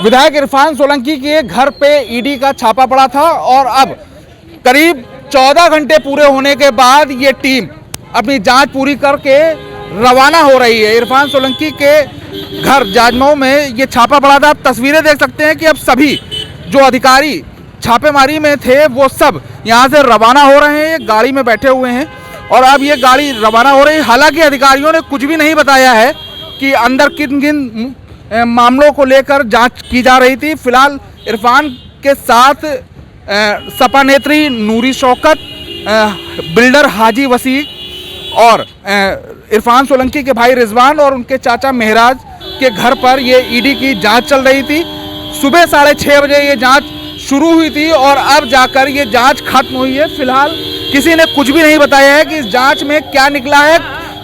विधायक इरफान सोलंकी के घर पे ईडी का छापा पड़ा था और अब करीब 14 घंटे पूरे होने के बाद ये टीम अपनी जांच पूरी करके रवाना हो रही है। इरफान सोलंकी के घर जाजमऊ में ये छापा पड़ा था। आप तस्वीरें देख सकते हैं कि अब सभी जो अधिकारी छापेमारी में थे वो सब यहाँ से रवाना हो रहे हैं, गाड़ी में बैठे हुए हैं और अब ये गाड़ी रवाना हो रही है। हालांकि अधिकारियों ने कुछ भी नहीं बताया है कि अंदर किन किन मामलों को लेकर जांच की जा रही थी। फिलहाल इरफान के साथ सपा नेत्री नूरी शौकत, बिल्डर हाजी वसी और इरफान सोलंकी के भाई रिजवान और उनके चाचा मेहराज के घर पर ये ईडी की जांच चल रही थी। सुबह 6:30 बजे ये जांच शुरू हुई थी और अब जाकर ये जांच खत्म हुई है। फिलहाल किसी ने कुछ भी नहीं बताया है कि इस जांच में क्या निकला है,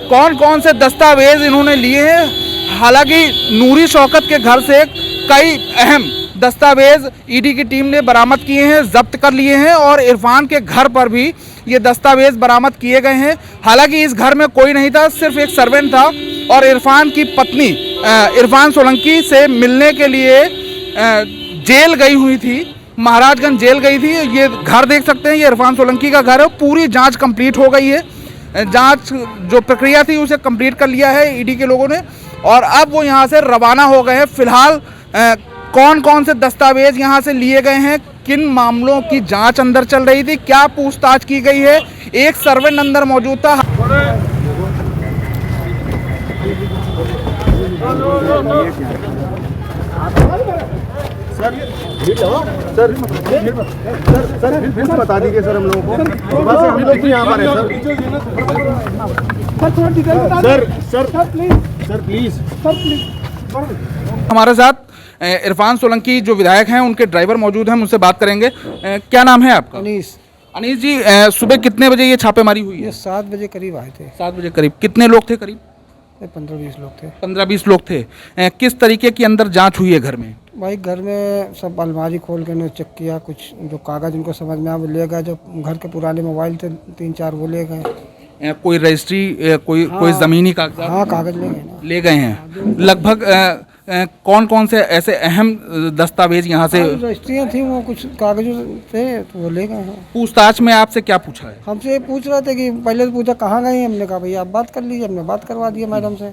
कौन कौन से दस्तावेज इन्होंने लिए हैं। हालांकि नूरी शौकत के घर से कई अहम दस्तावेज ईडी की टीम ने बरामद किए हैं, जब्त कर लिए हैं और इरफान के घर पर भी ये दस्तावेज बरामद किए गए हैं। हालांकि इस घर में कोई नहीं था, सिर्फ एक सर्वेंट था और इरफान की पत्नी इरफान सोलंकी से मिलने के लिए जेल गई हुई थी, महाराजगंज जेल गई थी। ये घर देख सकते हैं, ये इरफान सोलंकी का घर है। पूरी जांच कंप्लीट हो गई है, जांच जो प्रक्रिया थी उसे कंप्लीट कर लिया है ईडी के लोगों ने और अब वो यहाँ से रवाना हो गए हैं। फिलहाल कौन कौन से दस्तावेज यहाँ से लिए गए हैं, किन मामलों की जांच अंदर चल रही थी, क्या पूछताछ की गई है, एक सर्वेंट अंदर मौजूद था। सर बता दीजिए सर हम लोगों को, बस हम लोग यहाँ पर हैं सर प्लीज। हमारे साथ इरफान सोलंकी जो विधायक हैं उनके ड्राइवर मौजूद हैं, मुझसे बात करेंगे। क्या नाम है आपका? अनीस जी, सुबह कितने बजे ये छापेमारी हुई है? ये 7 बजे करीब आए थे। 7 बजे करीब। कितने लोग थे? करीब 15-20 लोग थे। 15-20 लोग थे। किस तरीके की अंदर जांच हुई है घर में? भाई घर में सब अलमारी खोल के उन्होंने चेक किया, कुछ जो कागज़ उनको समझ में आया वो ले गए, जो घर के पुराने मोबाइल थे 3-4 वो ले गए। कोई रजिस्ट्री, कोई ज़मीनी कागजात? हाँ, कागज़ ले गए ना। ले गए हैं। लगभग कौन कौन से ऐसे अहम दस्तावेज यहाँ से? रजिस्ट्रियाँ थी, वो कुछ कागज थे तो वो ले गए हैं। पूछताछ में आपसे क्या पूछा है? हमसे ये पूछ रहे थे कि पहले तो पूछा कहाँ गए, हमने कहा भैया आप बात कर लीजिए, हमने बात करवा दिया मैडम से।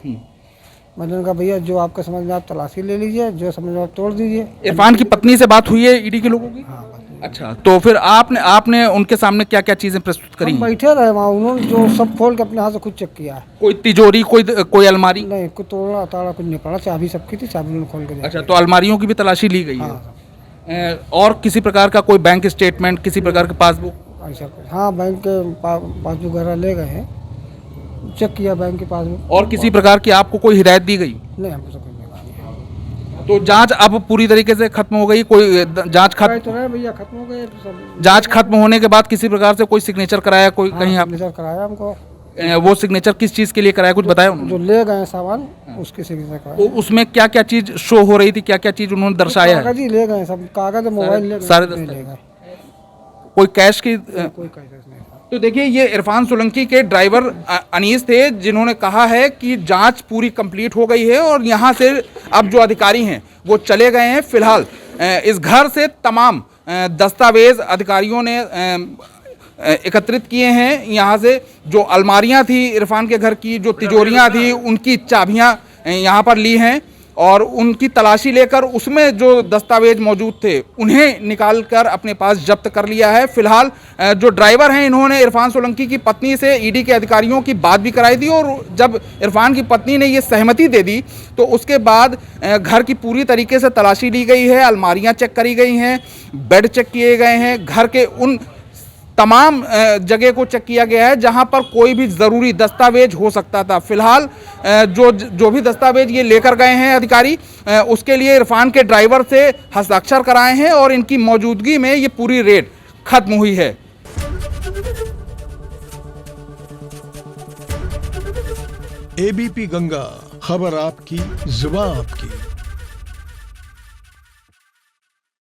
मैडम ने कहा भैया जो आपके समझ में आप तलाशी ले लीजिए, जो समझ में आप तोड़ दीजिए। इरफान की पत्नी से बात हुई है ईडी के लोगों की? हाँ। अच्छा, तो फिर आपने उनके सामने क्या क्या चीजें प्रस्तुत करी? हम बैठे रहे वहाँ, उन्होंने जो सब खोल के अपने हाथ से खुद चेक किया है। कोई तिजोरी, कोई अलमारी? नहीं, कोई तोड़ा ताड़ा कुछ नहीं पड़ा, चाबी सबकी थी, चाबी उन्होंने खोल के दिया। अच्छा, तो अलमारियों की भी तलाशी ली गई है? हाँ। और किसी प्रकार का कोई बैंक स्टेटमेंट, किसी प्रकार का पासबुक? ऐसा हाँ, बैंक के पासबुक वगैरह ले गए हैं, चेक किया बैंक के पासबुक। और किसी प्रकार की आपको कोई हिदायत दी गई? नहीं, हमको तो कोई नहीं। तो जांच अब पूरी तरीके से खत्म हो गई? कोई जांच खत्म तो है भैया, खत्म हो गए सब। जांच खत्म होने के बाद किसी प्रकार से कोई सिग्नेचर कराया, कोई कहीं आप? सिग्नेचर कराया हमको। वो सिग्नेचर किस चीज के लिए कराया, कुछ बताया उन्होंने? जो ले गए सामान उसकी सिग्नेचर कराया। उसमें क्या क्या चीज शो हो रही थी, क्या क्या चीज उन्होंने दर्शाया है? कागज ही ले गए सब, कागज मोबाइल ले गए, सारे ले गए। कोई कैश की? कोई कैश नहीं था। तो देखिए, ये इरफान सोलंकी के ड्राइवर अनीस थे जिन्होंने कहा है कि जांच पूरी कंप्लीट हो गई है और यहाँ से अब जो अधिकारी हैं वो चले गए हैं। फिलहाल इस घर से तमाम दस्तावेज अधिकारियों ने एकत्रित किए हैं। यहाँ से जो अलमारियाँ थी इरफान के घर की, जो तिजोरियाँ थी, उनकी चाबियाँ यहाँ पर ली हैं और उनकी तलाशी लेकर उसमें जो दस्तावेज मौजूद थे उन्हें निकालकर अपने पास जब्त कर लिया है। फिलहाल जो ड्राइवर हैं इन्होंने इरफान सोलंकी की पत्नी से ईडी के अधिकारियों की बात भी कराई थी और जब इरफान की पत्नी ने ये सहमति दे दी तो उसके बाद घर की पूरी तरीके से तलाशी ली गई है, अलमारियाँ चेक करी गई हैं, बेड चेक किए गए हैं, घर के उन तमाम जगह को चेक किया गया है जहां पर कोई भी ज़रूरी दस्तावेज हो सकता था। फिलहाल जो भी दस्तावेज ये लेकर गए हैं अधिकारी, उसके लिए इरफान के ड्राइवर से हस्ताक्षर कराए हैं और इनकी मौजूदगी में ये पूरी रेड खत्म हुई है। एबीपी गंगा, खबर आपकी, जुबान आपकी।